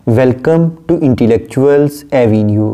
Welcome to intellectuals Avenue.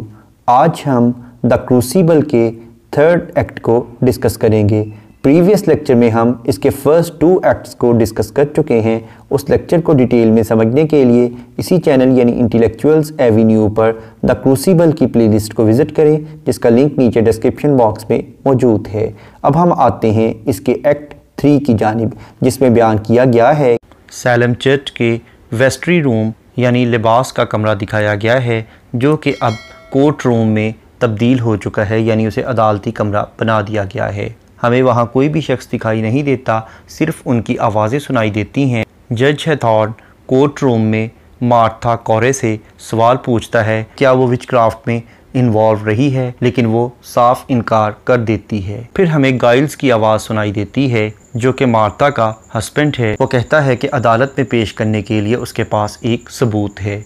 आज हम the crucible के थर्ड एक्ट को डिस्कस करेंगे। प्रीवियस लेक्चर में हम इसके फर्स्ट 2 एक्ट्स को डिस्कस कर चुके हैं। उस लेक्चर को डिटेल में समझने के लिए इसी चैनल यानी इंटेलेक्चुअल्स एवेन्यू पर द क्रूसिबल की प्लेलिस्ट को विज़िट करें, जिसका लिंक नीचे डिस्क्रिप्शन बॉक्स में मौजूद है। अब हम आते हैं इसके एक्ट 3 की जानिब, जिसमें बयान किया गया है सैलम चर्च के वेस्ट्री रूम यानी लिबास का कमरा दिखाया गया है, जो कि अब कोर्ट रूम में तब्दील हो चुका है, यानी उसे अदालती कमरा बना दिया गया है। हमें वहाँ कोई भी शख्स दिखाई नहीं देता, सिर्फ उनकी आवाज़ें सुनाई देती हैं। जज हैथॉर्न कोर्ट रूम में मार्था कोरे से सवाल पूछता है क्या वो विचक्राफ्ट में इन्वॉल्व रही है, लेकिन वो साफ इनकार कर देती है। फिर हमें गाइल्स की आवाज़ सुनाई देती है, जो कि मार्था का हस्बैंड है। वो कहता है कि अदालत में पेश करने के लिए उसके पास एक सबूत है।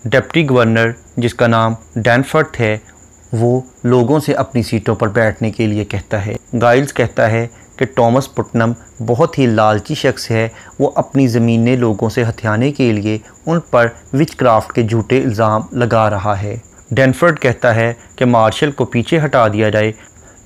डिप्टी गवर्नर, जिसका नाम डैनफर्थ है, वो लोगों से अपनी सीटों पर बैठने के लिए कहता है। गाइल्स कहता है कि टॉमस पुटनम बहुत ही लालची शख्स है। वो अपनी ज़मीनें लोगों से हथियाने के लिए उन पर विचक्राफ्ट के झूठे इल्ज़ाम लगा रहा है। डैनफर्थ कहता है कि मार्शल को पीछे हटा दिया जाए,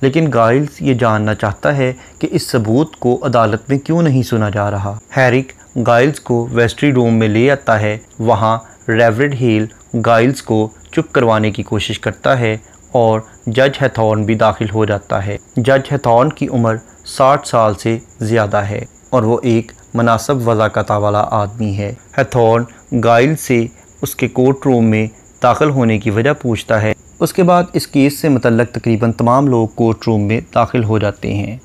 लेकिन गाइल्स ये जानना चाहता है कि इस सबूत को अदालत में क्यों नहीं सुना जा रहा। हैरिक गाइल्स को वेस्ट्री रूम में ले आता है। वहाँ रेवरेंड हील गाइल्स को चुप करवाने की कोशिश करता है और जज हैथॉर्न भी दाखिल हो जाता है। जज हैथॉर्न की उम्र 60 साल से ज़्यादा है और वो एक मुनासिब वज़ाकता वाला आदमी है। हैथॉर्न गाइल्स से उसके कोर्ट रूम में दाखिल होने की वजह पूछता है। उसके बाद इस केस से मुतल्लक तकरीबन तमाम लोग कोर्ट रूम में दाखिल हो जाते हैं।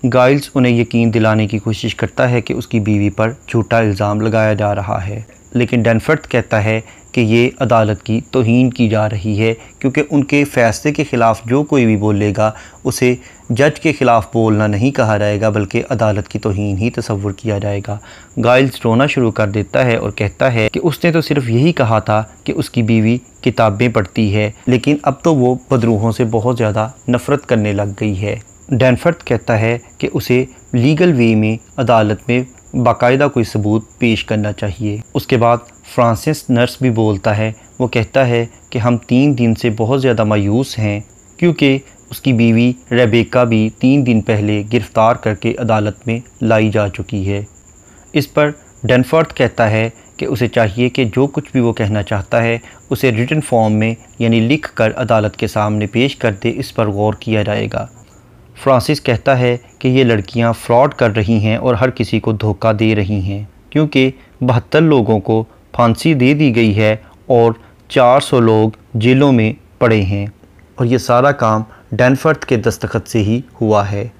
गाइल्स उन्हें यकीन दिलाने की कोशिश करता है कि उसकी बीवी पर झूठा इल्ज़ाम लगाया जा रहा है, लेकिन डैनफर्थ कहता है कि ये अदालत की तौहीन की जा रही है, क्योंकि उनके फ़ैसले के ख़िलाफ़ जो कोई भी बोलेगा उसे जज के ख़िलाफ़ बोलना नहीं कहा जाएगा, बल्कि अदालत की तौहीन ही तसव्वुर किया जाएगा। गाइल्स रोना शुरू कर देता है और कहता है कि उसने तो सिर्फ यही कहा था कि उसकी बीवी किताबें पढ़ती है, लेकिन अब तो वो बदरूहों से बहुत ज़्यादा नफ़रत करने लग गई है। डैनफर्थ कहता है कि उसे लीगल वे में अदालत में बाकायदा कोई सबूत पेश करना चाहिए। उसके बाद फ्रांसिस नर्स भी बोलता है। वो कहता है कि हम 3 दिन से बहुत ज़्यादा मायूस हैं, क्योंकि उसकी बीवी रेबेका भी 3 दिन पहले गिरफ़्तार करके अदालत में लाई जा चुकी है। इस पर डैनफर्थ कहता है कि उसे चाहिए कि जो कुछ भी वो कहना चाहता है उसे रिटन फॉर्म में यानी लिख कर अदालत के सामने पेश कर दे, इस पर गौर किया जाएगा। फ्रांसिस कहता है कि ये लड़कियां फ्रॉड कर रही हैं और हर किसी को धोखा दे रही हैं, क्योंकि 72 लोगों को फांसी दे दी गई है और 400 लोग जेलों में पड़े हैं, और ये सारा काम डैनफर्थ के दस्तखत से ही हुआ है।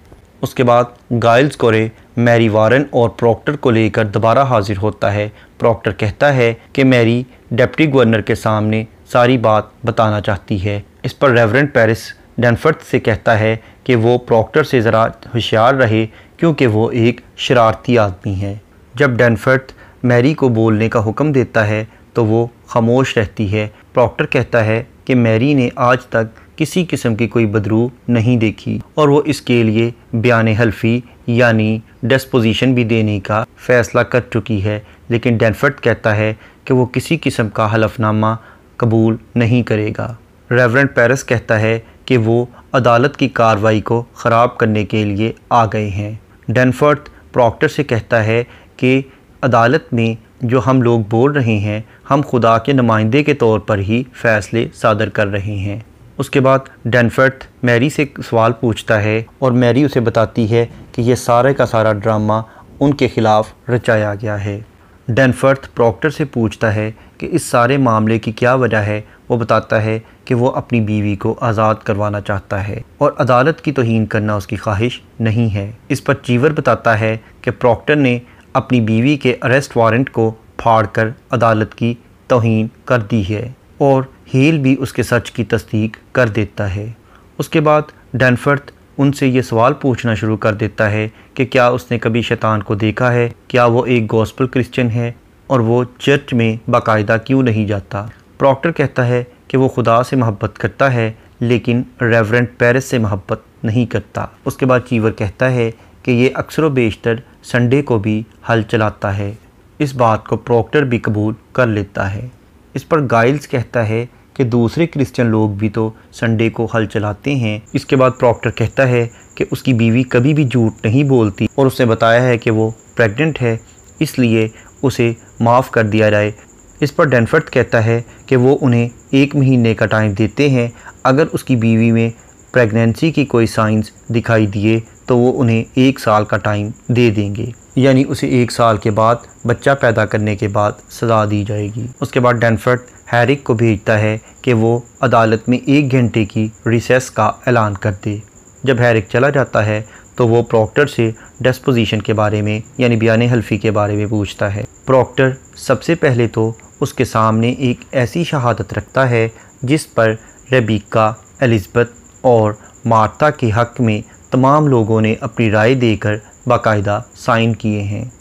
उसके बाद गाइल्स कोरे मैरी वारन और प्रॉक्टर को लेकर दोबारा हाजिर होता है। प्रॉक्टर कहता है कि मैरी डिप्टी गवर्नर के सामने सारी बात बताना चाहती है। इस पर रेवरेंड पेरिस डैनफर्थ से कहता है कि वो प्रॉक्टर से ज़रा होशियार रहे, क्योंकि वो एक शरारती आदमी है। जब डैनफर्थ मैरी को बोलने का हुक्म देता है तो वो खामोश रहती है। प्रॉक्टर कहता है कि मैरी ने आज तक किसी किस्म की कोई बदरू नहीं देखी और वो इसके लिए बयान हल्फी यानी डिस्पोजिशन भी देने का फ़ैसला कर चुकी है, लेकिन डैनफर्थ कहता है कि वो किसी किस्म का हलफनामा कबूल नहीं करेगा। रेवरेंड पेरिस कहता है कि वो अदालत की कार्रवाई को ख़राब करने के लिए आ गए हैं। डैनफर्थ प्रॉक्टर से कहता है कि अदालत में जो हम लोग बोल रहे हैं, हम खुदा के नुमाइंदे के तौर पर ही फ़ैसले सादर कर रहे हैं। उसके बाद डैनफर्थ मैरी से सवाल पूछता है और मैरी उसे बताती है कि यह सारे का सारा ड्रामा उनके ख़िलाफ़ रचाया गया है। डैनफर्थ प्रॉक्टर से पूछता है कि इस सारे मामले की क्या वजह है। वो बताता है कि वो अपनी बीवी को आज़ाद करवाना चाहता है और अदालत की तौहीन करना उसकी ख्वाहिश नहीं है। इस पर चीवर बताता है कि प्रॉक्टर ने अपनी बीवी के अरेस्ट वारंट को फाड़कर अदालत की तौहीन कर दी है और हील भी उसके सच की तस्दीक कर देता है। उसके बाद डैनफर्थ उनसे ये सवाल पूछना शुरू कर देता है कि क्या उसने कभी शैतान को देखा है, क्या वो एक गॉस्पल क्रिश्चियन है और वो चर्च में बाकायदा क्यों नहीं जाता। प्रॉक्टर कहता है कि वो खुदा से मोहब्बत करता है, लेकिन रेवरेंड पेरिस से मोहब्बत नहीं करता। उसके बाद चीवर कहता है कि ये अक्सर व बेशतर संडे को भी हल चलाता है। इस बात को प्रॉक्टर भी कबूल कर लेता है। इस पर गाइल्स कहता है कि दूसरे क्रिश्चियन लोग भी तो संडे को हल चलाते हैं। इसके बाद प्रॉक्टर कहता है कि उसकी बीवी कभी भी झूठ नहीं बोलती और उसने बताया है कि वो प्रेग्नेंट है, इसलिए उसे माफ़ कर दिया जाए। इस पर डैनफोर्थ कहता है कि वो उन्हें 1 महीने का टाइम देते हैं, अगर उसकी बीवी में प्रेगनेंसी की कोई साइंस दिखाई दिए तो वो उन्हें 1 साल का टाइम दे देंगे, यानी उसे 1 साल के बाद बच्चा पैदा करने के बाद सज़ा दी जाएगी। उसके बाद डैनफोर्थ हैरिक को भेजता है कि वो अदालत में 1 घंटे की रिसेस का ऐलान कर दे। जब हैरिक चला जाता है तो वो प्रॉक्टर से डिस्पोजिशन के बारे में यानी बयान हल्फी के बारे में पूछता है। प्रॉक्टर सबसे पहले तो उसके सामने एक ऐसी शहादत रखता है जिस पर रेबिका, एलिज़ाबेथ और मार्था के हक़ में तमाम लोगों ने अपनी राय देकर बाकायदा साइन किए हैं।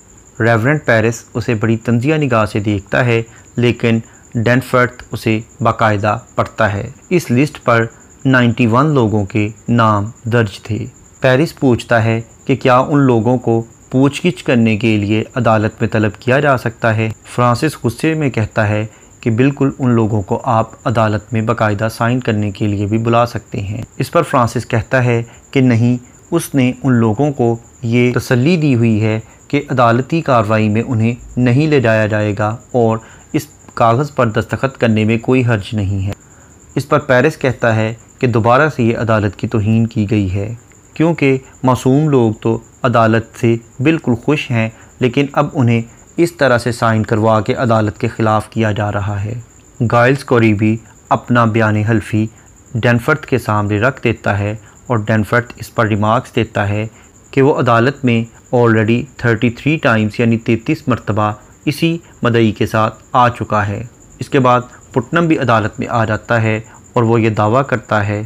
रेवरेंड पेरिस उसे बड़ी तंजिया निगाह से देखता है, लेकिन डैनफोर्थ उसे बाकायदा पढ़ता है। इस लिस्ट पर 91 लोगों के नाम दर्ज थे। पेरिस पूछता है कि क्या उन लोगों को पूछगिछ करने के लिए अदालत में तलब किया जा सकता है। फ्रांसिस गुस्से में कहता है कि बिल्कुल उन लोगों को आप अदालत में बाकायदा साइन करने के लिए भी बुला सकते हैं। इस पर फ्रांसिस कहता है कि नहीं, उसने उन लोगों को ये तसल्ली दी हुई है कि अदालती कार्रवाई में उन्हें नहीं ले जाया जाएगा और इस कागज़ पर दस्तखत करने में कोई हर्ज नहीं है। इस पर पेरिस कहता है कि दोबारा से ये अदालत की तौहीन की गई है, क्योंकि मासूम लोग तो अदालत से बिल्कुल खुश हैं, लेकिन अब उन्हें इस तरह से साइन करवा के अदालत के ख़िलाफ़ किया जा रहा है। गाइल्स कोरी भी अपना बयान हल्फी डैनफोर्थ के सामने रख देता है और डैनफोर्थ इस पर रिमार्क्स देता है कि वो अदालत में ऑलरेडी 33 टाइम्स यानी 33 मरतबा इसी मदई के साथ आ चुका है। इसके बाद पुटनम भी अदालत में आ जाता है और वो ये दावा करता है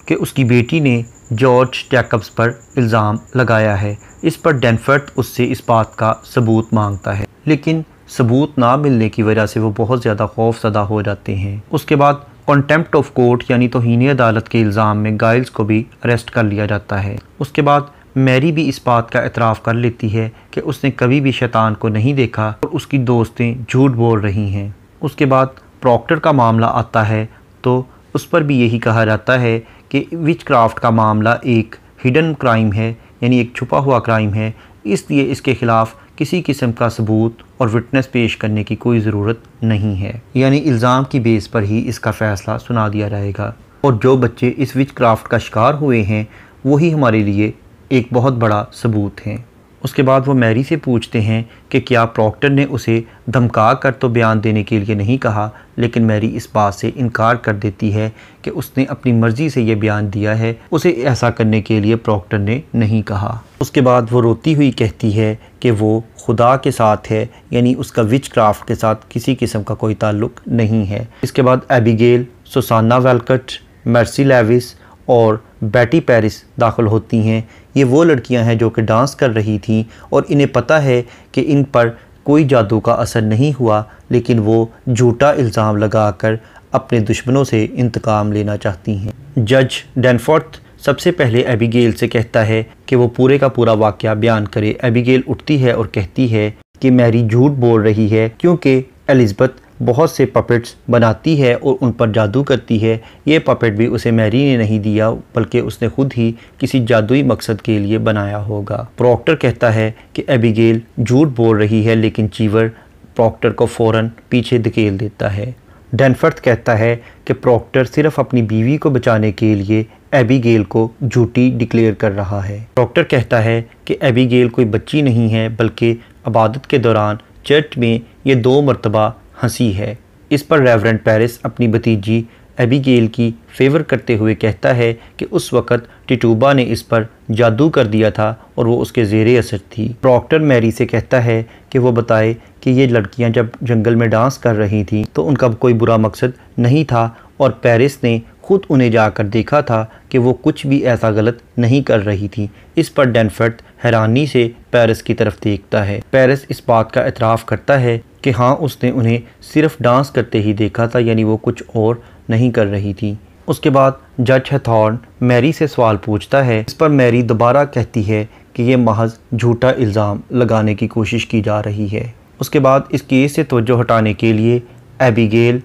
कि उसकी बेटी ने जॉर्ज जैकब्स पर इल्ज़ाम लगाया है। इस पर डैनफोर्थ उससे इस बात का सबूत मांगता है, लेकिन सबूत ना मिलने की वजह से वो बहुत ज़्यादा खौफज़दा हो जाते हैं। उसके बाद कॉन्टेम्प्ट ऑफ कोर्ट यानी तौहीन अदालत के इल्ज़ाम में गाइल्स को भी अरेस्ट कर लिया जाता है। उसके बाद मैरी भी इस बात का एतराफ़ कर लेती है कि उसने कभी भी शैतान को नहीं देखा और उसकी दोस्तें झूठ बोल रही हैं। उसके बाद प्रॉक्टर का मामला आता है तो उस पर भी यही कहा जाता है कि विचक्राफ्ट का मामला एक हिडन क्राइम है, यानी एक छुपा हुआ क्राइम है, इसलिए इसके ख़िलाफ़ किसी किस्म का सबूत और विटनेस पेश करने की कोई ज़रूरत नहीं है, यानी इल्ज़ाम की बेस पर ही इसका फ़ैसला सुना दिया जाएगा। और जो बच्चे इस विचक्राफ्ट का शिकार हुए हैं वही हमारे लिए एक बहुत बड़ा सबूत हैं। उसके बाद वो मैरी से पूछते हैं कि क्या प्रॉक्टर ने उसे धमका कर तो बयान देने के लिए नहीं कहा, लेकिन मैरी इस बात से इनकार कर देती है कि उसने अपनी मर्ज़ी से ये बयान दिया है, उसे ऐसा करने के लिए प्रॉक्टर ने नहीं कहा। उसके बाद वो रोती हुई कहती है कि वो खुदा के साथ है, यानी उसका विचक्राफ्ट के साथ किसी किस्म का कोई ताल्लुक़ नहीं है। इसके बाद एबिगेल, सुसाना वेलकट, मर्सी लेविस और बेटी पेरिस दाखिल होती हैं। ये वो लड़कियां हैं जो कि डांस कर रही थीं और इन्हें पता है कि इन पर कोई जादू का असर नहीं हुआ, लेकिन वो झूठा इल्ज़ाम लगाकर अपने दुश्मनों से इंतकाम लेना चाहती हैं। जज डैनफोर्थ सबसे पहले एबिगेल से कहता है कि वो पूरे का पूरा वाक़या बयान करे। एबिगेल उठती है और कहती है कि मैरी झूठ बोल रही है, क्योंकि एलिज़ाबेथ बहुत से पपेट्स बनाती है और उन पर जादू करती है। ये पपेट भी उसे मैरी ने नहीं दिया, बल्कि उसने खुद ही किसी जादुई मकसद के लिए बनाया होगा। प्रॉक्टर कहता है कि एबिगेल झूठ बोल रही है, लेकिन चीवर प्रॉक्टर को फ़ौरन पीछे धकेल देता है। डैनफोर्थ कहता है कि प्रॉक्टर सिर्फ अपनी बीवी को बचाने के लिए एबिगेल को झूठी डिक्लेयर कर रहा है। प्रॉक्टर कहता है कि एबिगेल कोई बच्ची नहीं है, बल्कि इबादत के दौरान चर्च में ये 2 मरतबा हंसी है। इस पर रेवरेंड पेरिस अपनी भतीजी एबिगेल की फेवर करते हुए कहता है कि उस वक़्त टिटूबा ने इस पर जादू कर दिया था और वो उसके ज़ेरे असर थी। प्रॉक्टर मैरी से कहता है कि वो बताए कि ये लड़कियां जब जंगल में डांस कर रही थीं तो उनका कोई बुरा मकसद नहीं था और पेरिस ने खुद उन्हें जाकर देखा था कि वो कुछ भी ऐसा गलत नहीं कर रही थी। इस पर डैनफोर्थ हैरानी से पेरिस की तरफ देखता है। पेरिस इस बात का एतराफ़ करता है कि हाँ, उसने उन्हें सिर्फ डांस करते ही देखा था, यानी वो कुछ और नहीं कर रही थी। उसके बाद जज हैथॉर्न मैरी से सवाल पूछता है। इस पर मैरी दोबारा कहती है कि ये महज झूठा इल्ज़ाम लगाने की कोशिश की जा रही है। उसके बाद इस केस से तवज्जो हटाने के लिए Abigail,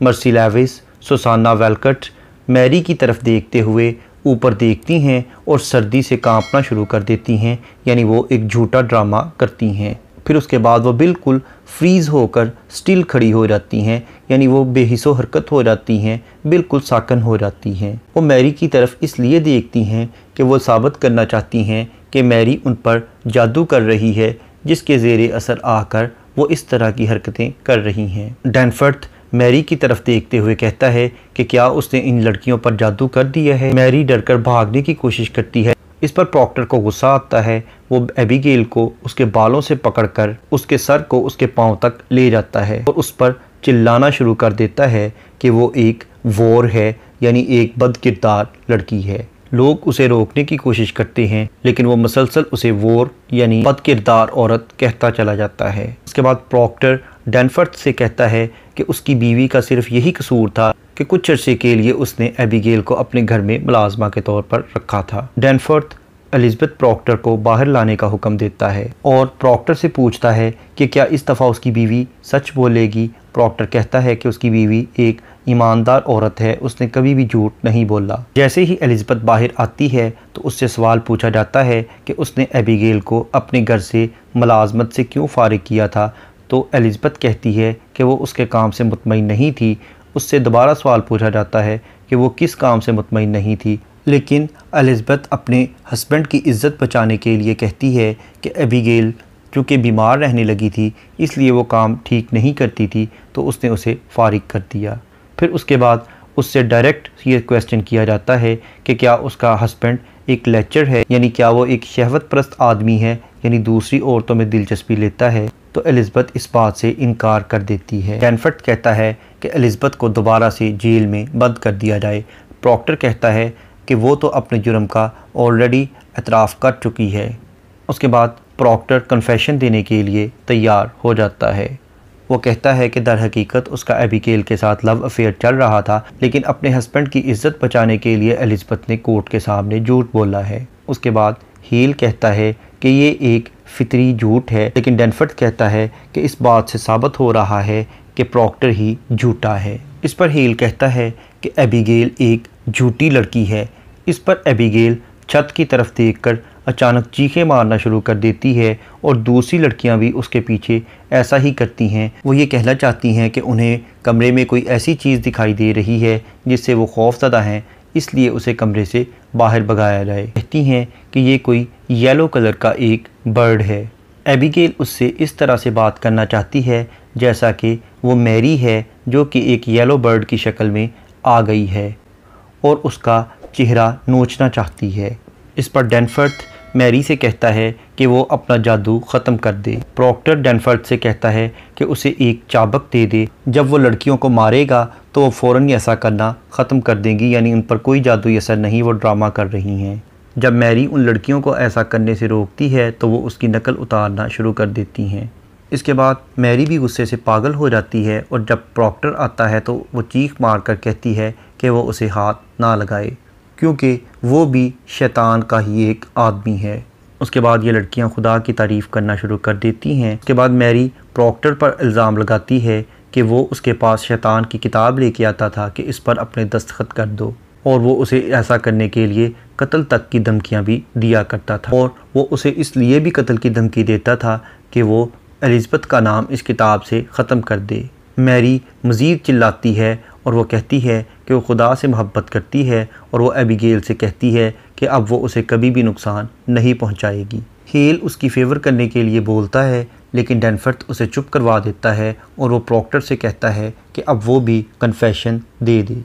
mercy Levi's, Susana वेलकट Mary की तरफ देखते हुए ऊपर देखती हैं और सर्दी से कांपना शुरू कर देती हैं, यानी वो एक झूठा ड्रामा करती हैं। फिर उसके बाद वो बिल्कुल फ्रीज़ होकर स्टिल खड़ी हो जाती हैं, यानी वो बेहिसो हरकत हो जाती हैं, बिल्कुल साकन हो जाती हैं। वो मैरी की तरफ इसलिए देखती हैं कि वो साबित करना चाहती हैं कि मैरी उन पर जादू कर रही है, जिसके ज़ेरे असर आकर वो इस तरह की हरकतें कर रही हैं। डैनफोर्थ मैरी की तरफ देखते हुए कहता है कि क्या उसने इन लड़कियों पर जादू कर दिया है। मैरी डरकर भागने की कोशिश करती है। इस पर प्रॉक्टर को गुस्सा आता है। वो एबिगेल को उसके बालों से पकड़कर उसके सर को उसके पांव तक ले जाता है और उस पर चिल्लाना शुरू कर देता है कि वो एक वोर है, यानी एक बदकिरदार लड़की है। लोग उसे रोकने की कोशिश करते हैं, लेकिन वो मुसलसल उसे वोर यानी बदकिरदार औरत कहता चला जाता है। उसके बाद प्रॉक्टर डैनफोर्थ से कहता है कि उसकी बीवी का सिर्फ यही कसूर था कि कुछ अरसे के लिए उसने एबिगेल को अपने घर में मुलाजमा के तौर पर रखा था। डैनफोर्थ एलिज़ाबेथ प्रॉक्टर को बाहर लाने का हुक्म देता है और प्रॉक्टर से पूछता है कि क्या इस दफ़ा उसकी बीवी सच बोलेगी। प्रॉक्टर कहता है कि उसकी बीवी एक ईमानदार औरत है, उसने कभी भी झूठ नहीं बोला। जैसे ही एलिज़ाबेथ बाहर आती है तो उससे सवाल पूछा जाता है कि उसने एबिगेल को अपने घर से मुलाजमत से क्यों फारिग किया था। तो एलिज़ाबेथ कहती है कि वो उसके काम से मुतमईन नहीं थी। उससे दोबारा सवाल पूछा जाता है कि वो किस काम से मुतमईन नहीं थी, लेकिन एलिज़ाबेथ अपने हस्बैंड की इज़्ज़त बचाने के लिए कहती है कि एबिगेल चूँकि बीमार रहने लगी थी इसलिए वो काम ठीक नहीं करती थी, तो उसने उसे फारिग कर दिया। फिर उसके बाद उससे डायरेक्ट ये क्वेश्चन किया जाता है कि क्या उसका हस्बैंड एक लेक्चर है, यानी क्या वो एक शहवत परस्त आदमी है, यानी दूसरी औरतों में दिलचस्पी लेता है। तो एलिज़ाबेथ इस बात से इनकार कर देती है। डैनफोर्थ कहता है कि एलिज़ाबेथ को दोबारा से जेल में बंद कर दिया जाए। प्रॉक्टर कहता है कि वो तो अपने जुर्म का ऑलरेडी एतराफ़ कर चुकी है। उसके बाद प्रॉक्टर कन्फेशन देने के लिए तैयार हो जाता है। वो कहता है कि दर हकीकत उसका एबिगेल के साथ लव अफेयर चल रहा था, लेकिन अपने हस्बैंड की इज़्ज़त बचाने के लिए एलिज़ाबेथ ने कोर्ट के सामने झूठ बोला है। उसके बाद हील कहता है कि ये एक फितरी झूठ है, लेकिन डैनफोर्थ कहता है कि इस बात से साबित हो रहा है कि प्रॉक्टर ही झूठा है। इस पर हील कहता है कि एबिगेल एक झूठी लड़की है। इस पर एबिगेल छत की तरफ देखकर अचानक चीखें मारना शुरू कर देती है और दूसरी लड़कियां भी उसके पीछे ऐसा ही करती हैं। वो ये कहना चाहती हैं कि उन्हें कमरे में कोई ऐसी चीज़ दिखाई दे रही है जिससे वो खौफज़दा हैं, इसलिए उसे कमरे से बाहर भगाया जाए। कहती हैं कि ये कोई येलो कलर का एक बर्ड है। एबिगेल उससे इस तरह से बात करना चाहती है जैसा कि वो मैरी है, जो कि एक येलो बर्ड की शक्ल में आ गई है और उसका चेहरा नोचना चाहती है। इस पर डैनफोर्थ मैरी से कहता है कि वो अपना जादू ख़त्म कर दे। प्रॉक्टर डैनफोर्थ से कहता है कि उसे एक चाबुक दे दे, जब वो लड़कियों को मारेगा तो वो फ़ौरन ऐसा करना ख़त्म कर देंगी, यानी उन पर कोई जादुई असर नहीं, वो ड्रामा कर रही हैं। जब मैरी उन लड़कियों को ऐसा करने से रोकती है तो वो उसकी नकल उतारना शुरू कर देती हैं। इसके बाद मैरी भी गुस्से से पागल हो जाती है और जब प्रॉक्टर आता है तो वो चीख मार कर कहती है कि वो उसे हाथ ना लगाए, क्योंकि वो भी शैतान का ही एक आदमी है। उसके बाद ये लड़कियां खुदा की तारीफ़ करना शुरू कर देती हैं। उसके बाद मैरी प्रॉक्टर पर इल्ज़ाम लगाती है कि वो उसके पास शैतान की किताब लेके आता था कि इस पर अपने दस्तखत कर दो, और वो उसे ऐसा करने के लिए कत्ल तक की धमकियां भी दिया करता था। और वो उसे इसलिए भी कत्ल की धमकी देता था कि वो एलिज़ाबेथ का नाम इस किताब से ख़त्म कर दे। मैरी मज़ीद चिल्लाती है और वो कहती है कि वो खुदा से मोहब्बत करती है, और वो एबिगेल से कहती है कि अब वो उसे कभी भी नुकसान नहीं पहुंचाएगी। हील उसकी फेवर करने के लिए बोलता है, लेकिन डैनफोर्थ उसे चुप करवा देता है और वो प्रॉक्टर से कहता है कि अब वो भी कन्फेशन दे दे।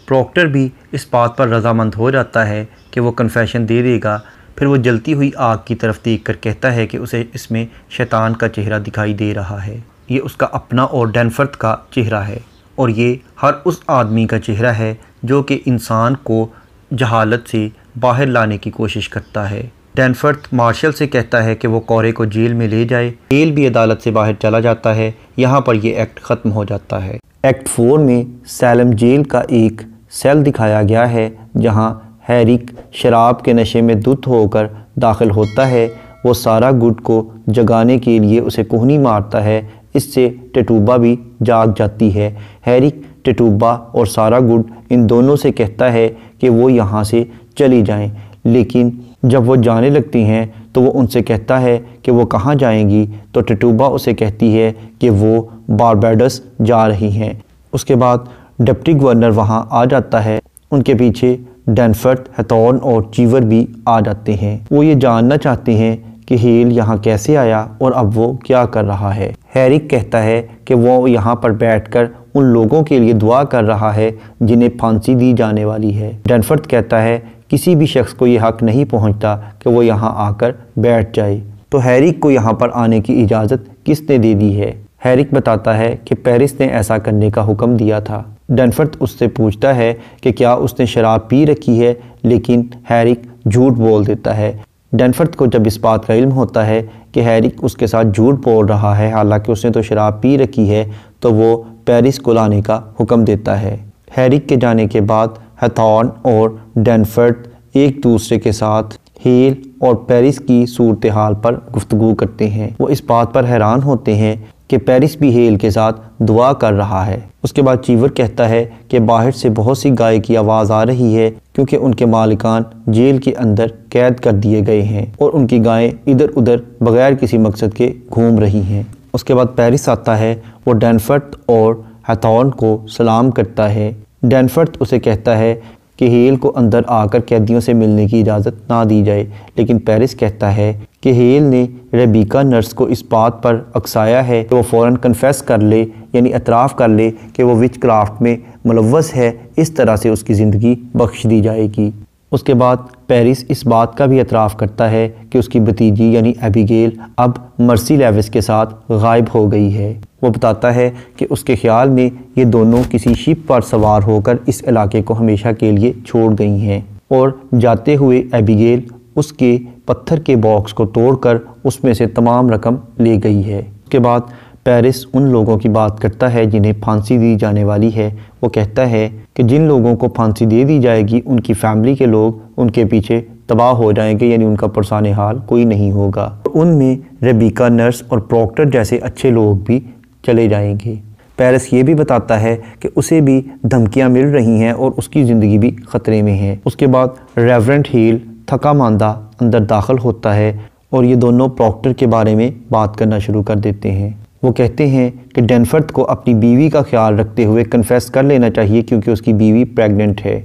प्रॉक्टर भी इस बात पर रजामंद हो जाता है कि वो कन्फेशन दे देगा। फिर वो जलती हुई आग की तरफ देखकर कहता है कि उसे इसमें शैतान का चेहरा दिखाई दे रहा है। ये उसका अपना और डैनफोर्थ का चेहरा है, और ये हर उस आदमी का चेहरा है जो कि इंसान को जहालत से बाहर लाने की कोशिश करता है। डैनफोर्थ मार्शल से कहता है कि वो कोरे को जेल में ले जाए। जेल भी अदालत से बाहर चला जाता है। यहाँ पर ये एक्ट ख़त्म हो जाता है। एक्ट 4 में सैलम जेल का एक सेल दिखाया गया है जहाँ हैरिक शराब के नशे में धुत होकर दाखिल होता है। वो सारा गुड को जगाने के लिए उसे कोहनी मारता है। इससे टेटुबा भी जाग जाती है। हैरी टेटुबा और सारा गुड इन दोनों से कहता है कि वो यहाँ से चली जाएं, लेकिन जब वो जाने लगती हैं तो वो उनसे कहता है कि वो कहाँ जाएंगी, तो टेटुबा उसे कहती है कि वो बारबाडोस जा रही हैं। उसके बाद डिप्टी गवर्नर वहाँ आ जाता है, उनके पीछे डैनफोर्ड, हैथॉर्न और चीवर भी आ जाते हैं। वो ये जानना चाहते हैं कि हेल यहाँ कैसे आया और अब वो क्या कर रहा है। हैरी कहता है कि वो यहाँ पर बैठकर उन लोगों के लिए दुआ कर रहा है जिन्हें फांसी दी जाने वाली है। डैनफोर्ड कहता है किसी भी शख्स को ये हक नहीं पहुँचता कि वो यहाँ आकर बैठ जाए, तो हैरी को यहाँ पर आने की इजाज़त किसने दे दी है। हैरी बताता है कि पेरिस ने ऐसा करने का हुक्म दिया था। डैनफोर्ड उससे पूछता है कि क्या उसने शराब पी रखी है, लेकिन हैरी झूठ बोल देता है। डैनफोर्ड को जब इस बात का इल्म होता है कि हैरी उसके साथ झूठ बोल रहा है, हालांकि उसने तो शराब पी रखी है, तो वो पेरिस को लाने का हुक्म देता है। हैरी के जाने के बाद हैथॉर्न और डैनफोर्ड एक दूसरे के साथ हेल और पेरिस की सूरत हाल पर गुफ्तगू करते हैं। वो इस बात पर हैरान होते हैं कि पेरिस भी हेल के साथ दुआ कर रहा है। उसके बाद चीवर कहता है कि बाहर से बहुत सी गाय की आवाज़ आ रही है, क्योंकि उनके मालिकान जेल के अंदर कैद कर दिए गए हैं और उनकी गायें इधर उधर बगैर किसी मकसद के घूम रही हैं। उसके बाद पेरिस आता है, वो डैनफोर्ड और हैथॉर्न को सलाम करता है। डैनफोर्ड उसे कहता है कि हेल को अंदर आकर कैदियों से मिलने की इजाज़त ना दी जाए, लेकिन पेरिस कहता है कि हेल ने रेबिका नर्स को इस बात पर अक्साया है कि वो फ़ौरन कन्फेस कर ले, यानी एतराफ़ कर ले कि वो विच क्राफ्ट में मुलव्वस है। इस तरह से उसकी ज़िंदगी बख्श दी जाएगी। उसके बाद पेरिस इस बात का भी एतराफ़ करता है कि उसकी भतीजी यानी एबिगेल अब मर्सी लेविस के साथ गायब हो गई है। वो बताता है कि उसके ख्याल में ये दोनों किसी शिप पर सवार होकर इस इलाके को हमेशा के लिए छोड़ गई हैं और जाते हुए एबिगेल उसके पत्थर के बॉक्स को तोड़कर उसमें से तमाम रकम ले गई है। उसके बाद पेरिस उन लोगों की बात करता है जिन्हें फांसी दी जाने वाली है। वो कहता है कि जिन लोगों को फांसी दे दी जाएगी उनकी फैमिली के लोग उनके पीछे तबाह हो जाएंगे, यानी उनका पुरसाने हाल कोई नहीं होगा। उनमें रेबिका नर्स और प्रॉक्टर जैसे अच्छे लोग भी चले जाएंगे। पेरिस ये भी बताता है कि उसे भी धमकियां मिल रही हैं और उसकी ज़िंदगी भी ख़तरे में है। उसके बाद रेवरेंड हील थका मांदा अंदर दाखिल होता है और ये दोनों प्रॉक्टर के बारे में बात करना शुरू कर देते हैं। वो कहते हैं कि डैनफोर्ड को अपनी बीवी का ख्याल रखते हुए कन्फेस कर लेना चाहिए, क्योंकि उसकी बीवी प्रेग्नेंट है।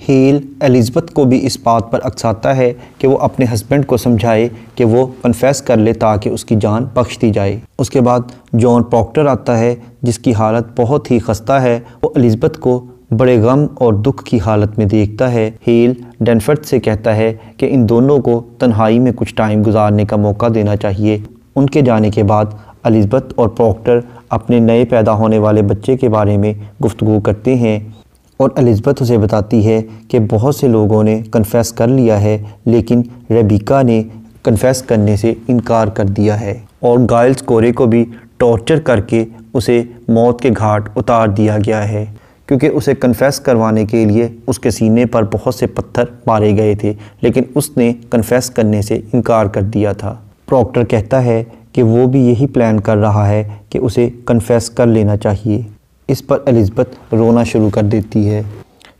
हेल एलिज़ाबेथ को भी इस बात पर अक्साता है कि वो अपने हस्बैंड को समझाए कि वो कन्फेस कर ले ताकि उसकी जान बख्श दी जाए। उसके बाद जॉन प्रॉक्टर आता है जिसकी हालत बहुत ही खस्ता है। वो एलिज़ाबेथ को बड़े गम और दुख की हालत में देखता है। हेल डैनफोर्ड से कहता है कि इन दोनों को तन्हाई में कुछ टाइम गुजारने का मौका देना चाहिए। उनके जाने के बाद एलिज़ाबेथ और प्रॉक्टर अपने नए पैदा होने वाले बच्चे के बारे में गुफ्तगू करते हैं और एलिज़ाबेथ उसे बताती है कि बहुत से लोगों ने कन्फेस कर लिया है, लेकिन रेबिका ने कन्फेस करने से इनकार कर दिया है और गाइल्स कोरे को भी टॉर्चर करके उसे मौत के घाट उतार दिया गया है, क्योंकि उसे कन्फेस करवाने के लिए उसके सीने पर बहुत से पत्थर मारे गए थे, लेकिन उसने कन्फेस करने से इनकार कर दिया था। प्रॉक्टर कहता है कि वो भी यही प्लान कर रहा है कि उसे कन्फेस कर लेना चाहिए। इस पर एलिज़ाबेथ रोना शुरू कर देती है।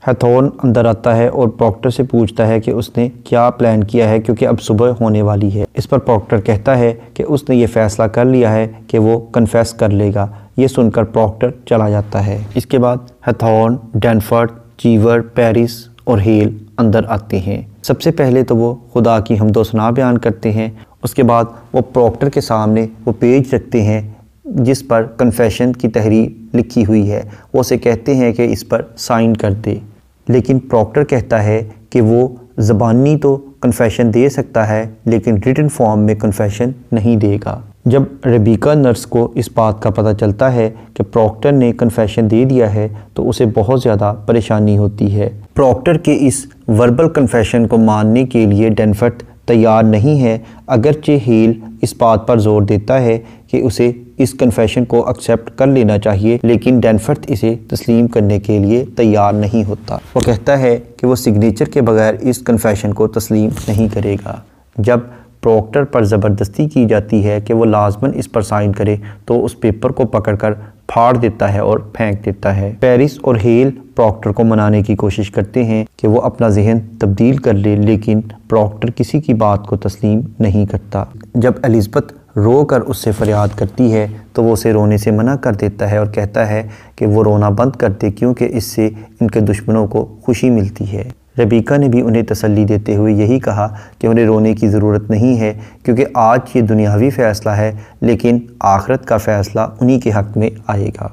हैथॉर्न अंदर आता है और प्रॉक्टर से पूछता है कि उसने क्या प्लान किया है, क्योंकि अब सुबह होने वाली है। इस पर प्रॉक्टर कहता है कि उसने ये फ़ैसला कर लिया है कि वो कन्फेस कर लेगा। ये सुनकर प्रॉक्टर चला जाता है। इसके बाद हैथॉर्न, डैनफोर्ड, चीवर, पेरिस और हेल अंदर आते हैं। सबसे पहले तो वो खुदा की हम्दो सना बयान करते हैं। उसके बाद वो प्रॉक्टर के सामने वो पेज रखते हैं जिस पर कन्फेशन की तहरीर लिखी हुई है। वो उसे कहते हैं कि इस पर साइन कर दे, लेकिन प्रॉक्टर कहता है कि वो ज़बानी तो कन्फेशन दे सकता है, लेकिन रिटन फॉर्म में कन्फेशन नहीं देगा। जब रेबिका नर्स को इस बात का पता चलता है कि प्रॉक्टर ने कन्फेशन दे दिया है, तो उसे बहुत ज़्यादा परेशानी होती है। प्रॉक्टर के इस वर्बल कन्फेशन को मानने के लिए डैनफोर्ड तैयार नहीं है, अगरचे हेल इस बात पर जोर देता है कि उसे इस कन्फेशन को एक्सेप्ट कर लेना चाहिए, लेकिन डैनफोर्ड इसे तस्लीम करने के लिए तैयार नहीं होता। वो कहता है कि वो सिग्नेचर के बगैर इस कन्फेशन को तस्लीम नहीं करेगा। जब प्रॉक्टर पर ज़बरदस्ती की जाती है कि वो लाजमन इस पर साइन करे तो उस पेपर को पकड़कर फाड़ देता है और फेंक देता है। पेरिस और हेल प्रॉक्टर को मनाने की कोशिश करते हैं कि वो अपना जहन तब्दील कर ले, लेकिन प्रॉक्टर किसी की बात को तस्लीम नहीं करता। जब एलिज़ाबेथ रो कर उससे फरियाद करती है तो वो उसे रोने से मना कर देता है और कहता है कि वो रोना बंद कर दे क्योंकि इससे इनके दुश्मनों को खुशी मिलती है। रेबिका ने भी उन्हें तसल्ली देते हुए यही कहा कि उन्हें रोने की ज़रूरत नहीं है क्योंकि आज ये दुनियावी फ़ैसला है, लेकिन आखिरत का फ़ैसला उन्हीं के हक़ में आएगा।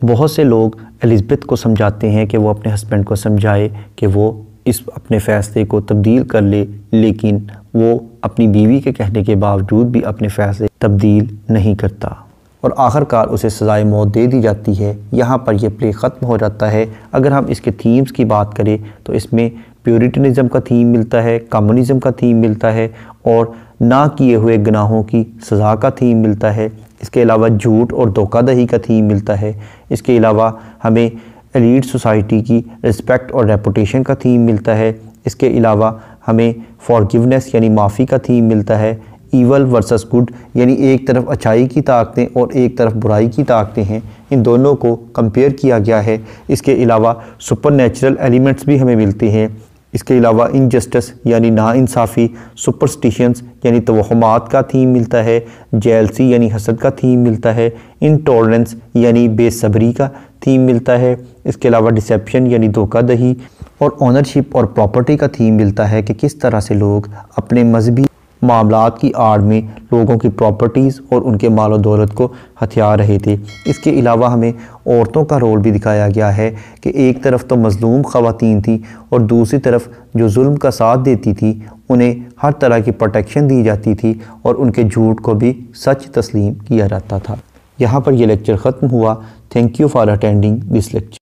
बहुत से लोग एलिज़ाबेथ को समझाते हैं कि वो अपने हस्बैंड को समझाए कि वो इस अपने फ़ैसले को तब्दील कर ले, लेकिन वो अपनी बीवी के कहने के बावजूद भी अपने फ़ैसले तब्दील नहीं करता और आखिरकार उसे सज़ाए मौत दे दी जाती है। यहाँ पर यह प्ले ख़त्म हो जाता है। अगर हम इसके थीम्स की बात करें तो इसमें प्यूरिटनिज़म का थीम मिलता है, कम्युनिज़म का थीम मिलता है और ना किए हुए गुनाहों की सज़ा का थीम मिलता है। इसके अलावा झूठ और धोखाधड़ी का थीम मिलता है। इसके अलावा हमें एलीट सोसाइटी की रिस्पेक्ट और रेपुटेशन का थीम मिलता है। इसके अलावा हमें फॉरगिवनेस यानी माफ़ी का थीम मिलता है। ईवल वर्सेस गुड यानी एक तरफ अच्छाई की ताकतें और एक तरफ बुराई की ताकतें हैं, इन दोनों को कंपेयर किया गया है। इसके अलावा सुपरनैचुरल एलिमेंट्स भी हमें मिलते हैं। इसके अलावा इनजस्टिस यानी नाइंसाफ़ी, सुपरस्टिशंस यानी तवहमात का थीम मिलता है। जेलसी यानी हसद का थीम मिलता है। इंटॉलरेंस यानी बेसब्री का थीम मिलता है। इसके अलावा डिसेप्शन यानी धोखाधड़ी और ओनरशिप और प्रॉपर्टी का थीम मिलता है कि किस तरह से लोग अपने मजहबी मामलात की आड़ में लोगों की प्रॉपर्टीज़ और उनके माल और दौलत को हथिया रहे थे। इसके अलावा हमें औरतों का रोल भी दिखाया गया है कि एक तरफ तो मज़लूम ख़वातीन थी और दूसरी तरफ जो जुल्म का साथ देती थी उन्हें हर तरह की प्रोटेक्शन दी जाती थी और उनके झूठ को भी सच तस्लीम किया जाता था। यहाँ पर यह लेक्चर ख़त्म हुआ। Thank you for attending this lecture.